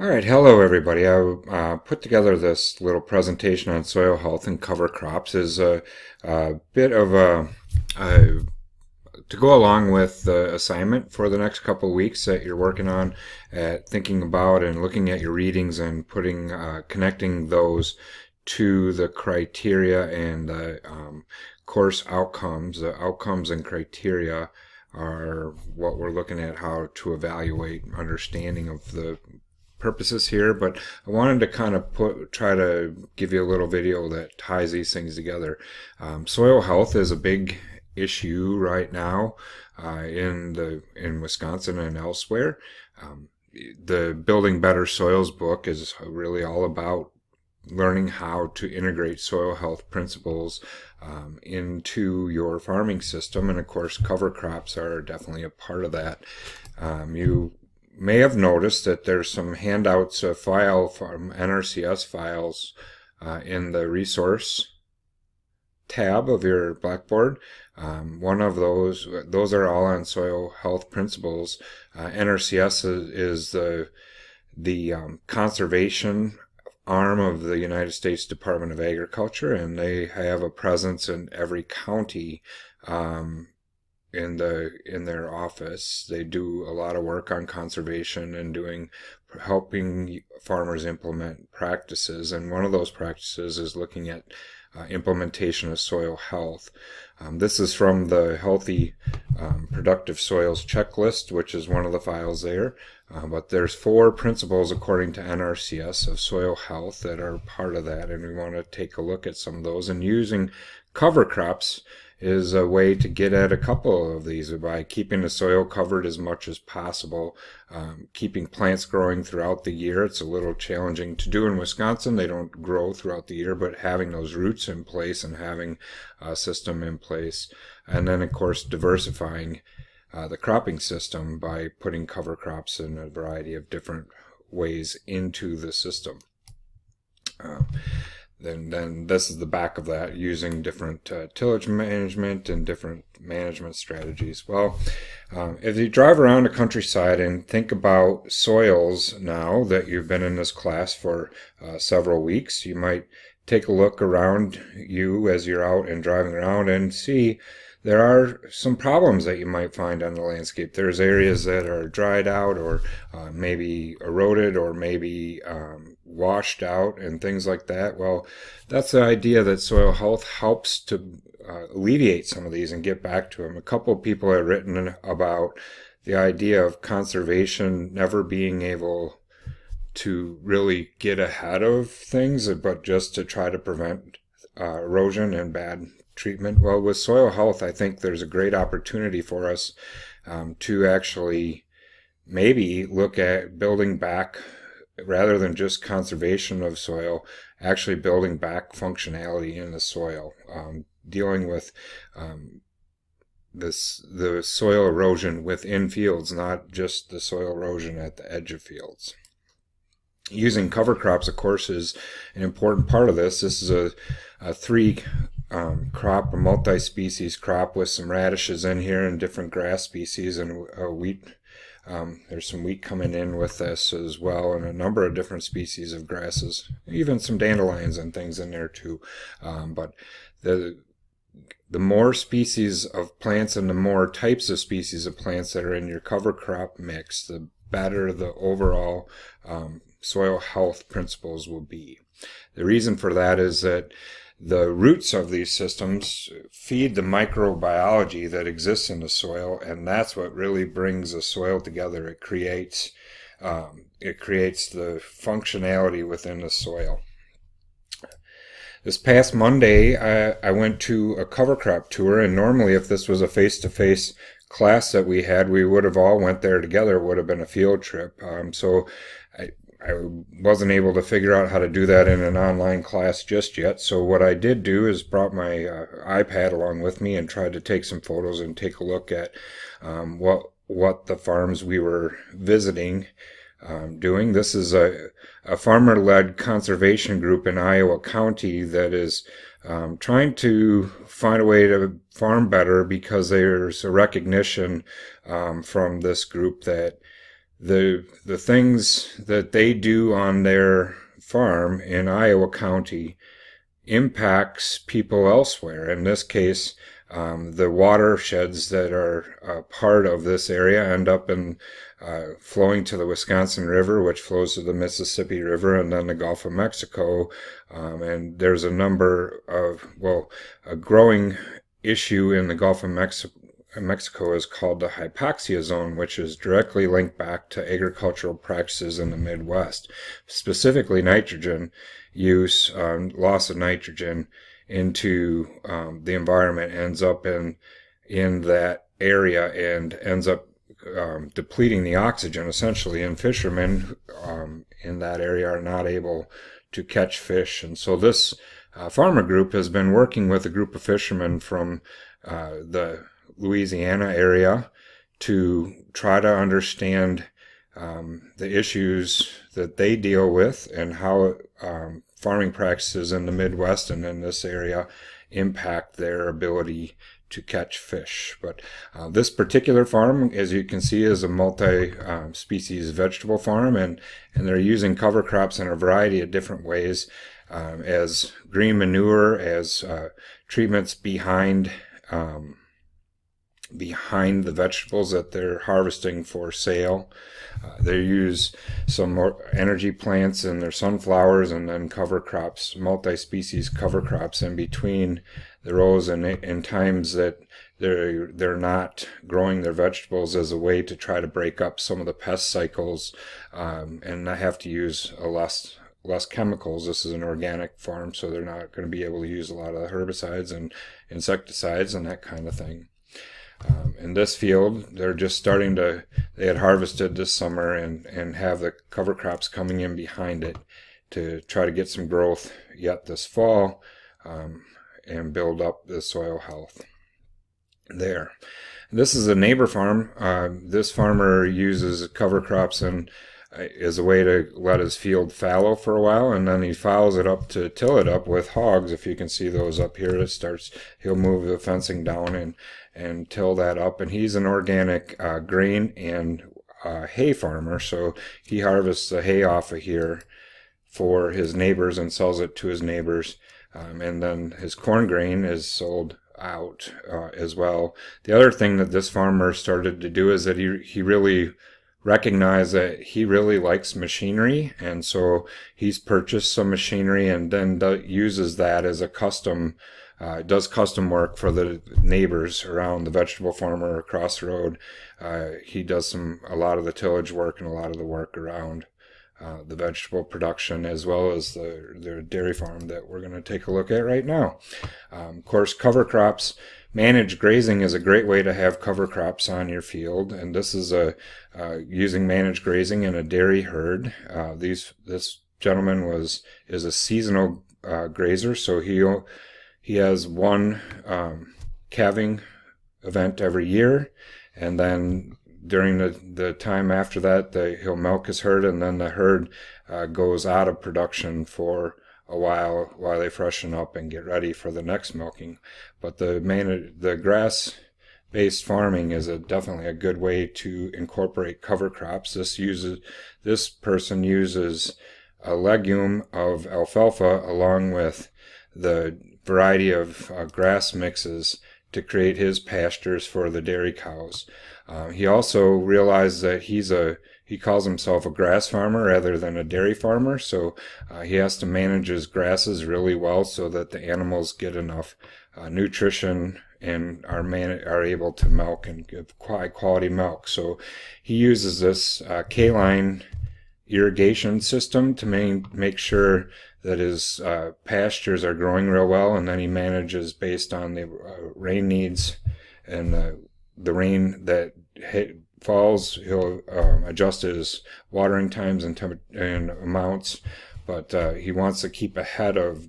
All right, hello everybody. I put together this little presentation on soil health and cover crops as a bit of a to go along with the assignment for the next couple of weeks that you're working on at thinking about and looking at your readings and putting connecting those to the criteria and the course outcomes. The outcomes and criteria are what we're looking at, how to evaluate understanding of the purposes here, but I wanted to kind of try to give you a little video that ties these things together. Soil health is a big issue right now in Wisconsin and elsewhere. The Building Better Soils book is really all about learning how to integrate soil health principles into your farming system, and of course cover crops are definitely a part of that. You may have noticed that there's some handouts, a file from NRCS files in the resource tab of your Blackboard. One of those are all on soil health principles. NRCS is the conservation arm of the United States Department of Agriculture, and they have a presence in every county in their office. They do a lot of work on conservation and helping farmers implement practices, and one of those practices is looking at implementation of soil health. This is from the Healthy Productive Soils Checklist, which is one of the files there. But there's 4 principles according to NRCS of soil health that are part of that, and we want to take a look at some of those. And using cover crops is a way to get at a couple of these by keeping the soil covered as much as possible, keeping plants growing throughout the year. It's a little challenging to do in Wisconsin. They don't grow throughout the year, but having those roots in place and having a system in place. And then, of course, diversifying the cropping system by putting cover crops in a variety of different ways into the system. Then this is the back of that, using different tillage management and different management strategies. Well, if you drive around the countryside and think about soils now that you've been in this class for several weeks, you might take a look around you as you're out and driving around and see there are some problems that you might find on the landscape. There's areas that are dried out or maybe eroded or maybe washed out and things like that. Well, that's the idea that soil health helps to alleviate some of these and get back to them. A couple of people have written about the idea of conservation never being able to really get ahead of things, but just to try to prevent erosion and bad treatment. Well, with soil health, I think there's a great opportunity for us to actually maybe look at building back, rather than just conservation of soil, actually building back functionality in the soil, dealing with the soil erosion within fields, not just the soil erosion at the edge of fields. Using cover crops, of course, is an important part of this. This is a 3 crop, a multi-species crop with some radishes in here and different grass species and wheat. There's some wheat coming in with this as well, and a number of different species of grasses, even some dandelions and things in there too. But the more species of plants and the more types of species of plants that are in your cover crop mix, the better the overall soil health principles will be. The reason for that is that the roots of these systems feed the microbiology that exists in the soil, and that's what really brings the soil together. It creates the functionality within the soil. This past Monday, I went to a cover crop tour, and normally if this was a face-to-face class that we had, we would have all went there together. It would have been a field trip. So I wasn't able to figure out how to do that in an online class just yet. So what I did do is brought my iPad along with me and tried to take some photos and take a look at what the farms we were visiting doing. This is a farmer-led conservation group in Iowa County that is trying to find a way to farm better, because there's a recognition from this group that the things that they do on their farm in Iowa County impacts people elsewhere. In this case, the watersheds that are part of this area end up in flowing to the Wisconsin River, which flows to the Mississippi River, and then the Gulf of Mexico. And there's a number of, a growing issue in the Gulf of Mexico is called the hypoxia zone, which is directly linked back to agricultural practices in the Midwest, specifically nitrogen use, loss of nitrogen into the environment ends up in that area and ends up depleting the oxygen essentially, and fishermen in that area are not able to catch fish. And so this farmer group has been working with a group of fishermen from the Louisiana area to try to understand the issues that they deal with and how farming practices in the Midwest and in this area impact their ability to catch fish. But this particular farm, as you can see, is a multi-species vegetable farm, and they're using cover crops in a variety of different ways, as green manure, as treatments behind the vegetables that they're harvesting for sale. They use some more energy plants in their sunflowers, and then cover crops, multi-species cover crops in between the rows, and in times that they're not growing their vegetables as a way to try to break up some of the pest cycles, and not have to use less chemicals. This is an organic farm, so they're not going to be able to use a lot of the herbicides and insecticides and that kind of thing. In this field, they're just they had harvested this summer and have the cover crops coming in behind it to try to get some growth yet this fall, and build up the soil health there. This is a neighbor farm. This farmer uses cover crops and as a way to let his field fallow for a while, and then he fouls it up to till it up with hogs. If you can see those up here, he'll move the fencing down and till that up. And he's an organic grain and hay farmer, so he harvests the hay off of here for his neighbors and sells it to his neighbors, and then his corn grain is sold out as well. The other thing that this farmer started to do is that he really recognized that he really likes machinery, and so he's purchased some machinery and then uses that as a does custom work for the neighbors around the vegetable farmer across the road. He does a lot of the tillage work and a lot of the work around the vegetable production, as well as the dairy farm that we're going to take a look at right now. Of course, cover crops, managed grazing is a great way to have cover crops on your field, and this is using managed grazing in a dairy herd. This gentleman is a seasonal grazer, so he has one calving event every year, and then during the time after that, he'll milk his herd, and then the herd goes out of production for a while they freshen up and get ready for the next milking. But the grass-based farming is definitely a good way to incorporate cover crops. This person uses a legume of alfalfa along with the variety of grass mixes to create his pastures for the dairy cows. He also realized that he calls himself a grass farmer rather than a dairy farmer, so he has to manage his grasses really well so that the animals get enough nutrition and are able to milk and give high quality milk. So he uses this K-line irrigation system to make sure that his pastures are growing real well, and then he manages based on the rain needs and the rain that falls. He'll adjust his watering times and amounts, but he wants to keep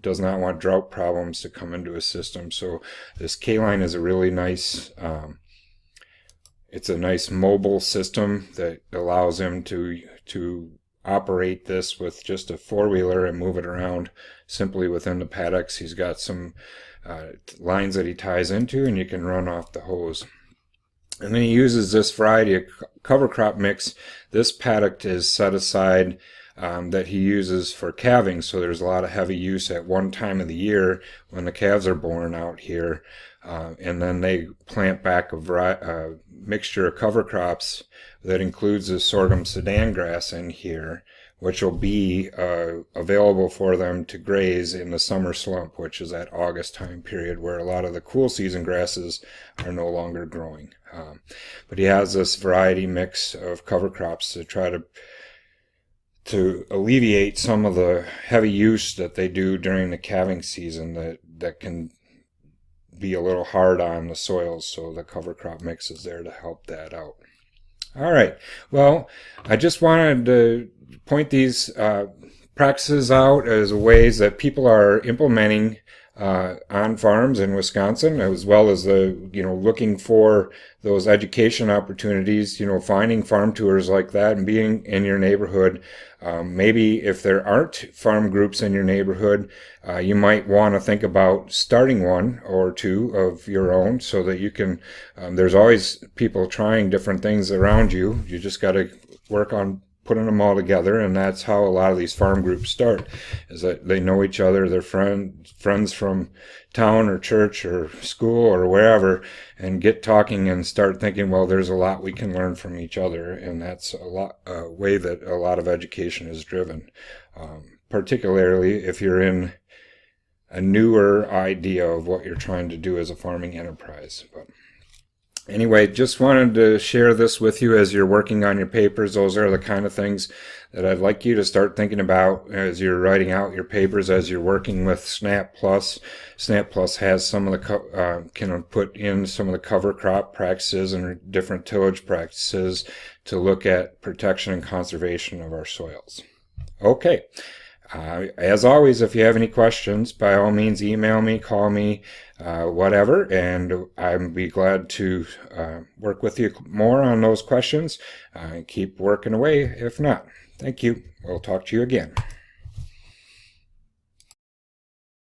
does not want drought problems to come into his system. So this K-line is a really nice, it's a nice mobile system that allows him to operate this with just a four-wheeler and move it around simply within the paddocks. He's got some lines that he ties into, and you can run off the hose. And then he uses this variety of cover crop mix. This paddock is set aside that he uses for calving, so there's a lot of heavy use at one time of the year when the calves are born out here. And then they plant back a mixture of cover crops that includes the sorghum Sudan grass in here, which will be available for them to graze in the summer slump, which is that August time period where a lot of the cool season grasses are no longer growing. But he has this variety mix of cover crops to try to alleviate some of the heavy use that they do during the calving season that can be a little hard on the soils, so the cover crop mix is there to help that out. All right, well, I just wanted to point these practices out as ways that people are implementing on farms in Wisconsin, as well as looking for those education opportunities, finding farm tours like that and being in your neighborhood. Maybe if there aren't farm groups in your neighborhood, you might want to think about starting one or two of your own so that you can, there's always people trying different things around you. You just got to work on putting them all together, and that's how a lot of these farm groups start, is that they know each other, they're friends from town or church or school or wherever, and get talking and start thinking, well, there's a lot we can learn from each other, and that's a way that a lot of education is driven, particularly if you're in a newer idea of what you're trying to do as a farming enterprise. But anyway, just wanted to share this with you as you're working on your papers. Those are the kind of things that I'd like you to start thinking about as you're writing out your papers, as you're working with SNAP Plus. SNAP Plus has some of the, can put in some of the cover crop practices and different tillage practices to look at protection and conservation of our soils. Okay. As always, if you have any questions, by all means, email me, call me, whatever, and I'd be glad to work with you more on those questions. Keep working away if not. Thank you. We'll talk to you again.